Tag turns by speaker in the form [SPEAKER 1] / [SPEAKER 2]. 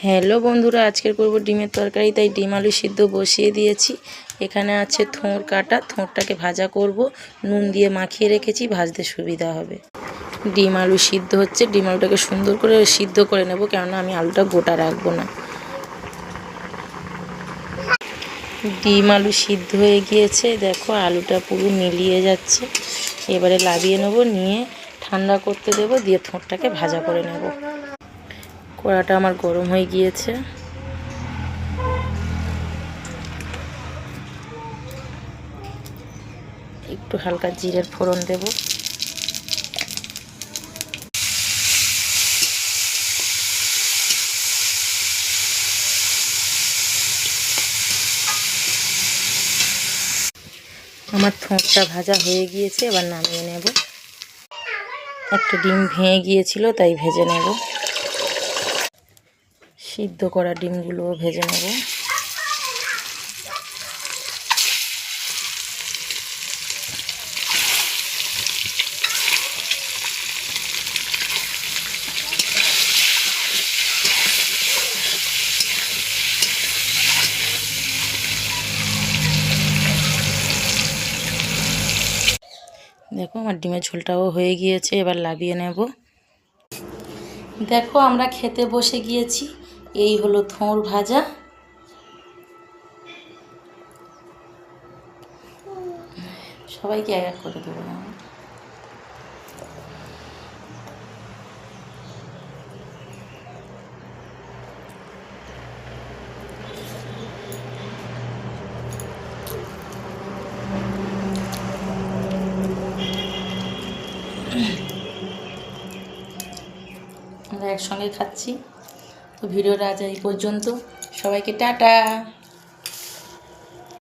[SPEAKER 1] Hello বন্ধুরা, আজকের করব ডিমের তরকারি। তাই ডিম আলু সিদ্ধ বসিয়ে দিয়েছি। এখানে আছে থোড় কাটা, থোড়টাকে ভাজা করব। নুন দিয়ে মাখিয়ে রেখেছি, ভাজতে সুবিধা হবে। ডিম আলু সিদ্ধ হচ্ছে, ডিম আলুটাকে সুন্দর করে সিদ্ধ করে নেব, কেননা আমি আলুটা গোটা রাখবো না। ডিম আলু সিদ্ধ হয়ে গিয়েছে, দেখো আলুটা পুরো মিলিয়ে যাচ্ছে। এবারে লাবিয়ে নেব, নিয়ে ঠান্ডা করতে দেব, দিয়ে থোড়টাকে ভাজা করে নেব। কড়াটা আমার গরম হয়ে গিয়েছে। একটু হালকা জিরের ফোড়ন দেব। আমার থোঁটটা ভাজা হয়ে গিয়েছে, এবার নামিয়ে নেব। একটা ডিম ভেঙে গিয়েছিল, তাই ভেজে নেব। সিদ্ধ করা ডিমগুলোও ভেজে নেব। দেখো আমার ডিমের ঝোলটাও হয়ে গিয়েছে, এবার লাবিয়ে নেব। দেখো আমরা খেতে বসে গিয়েছি। এই হলো থোড় ভাজা। সবাইকে এক এক করে দেবো। আমরা একসঙ্গে খাচ্ছি। তো ভিডিওটা আজ এই পর্যন্ত। সবাইকে টাটা।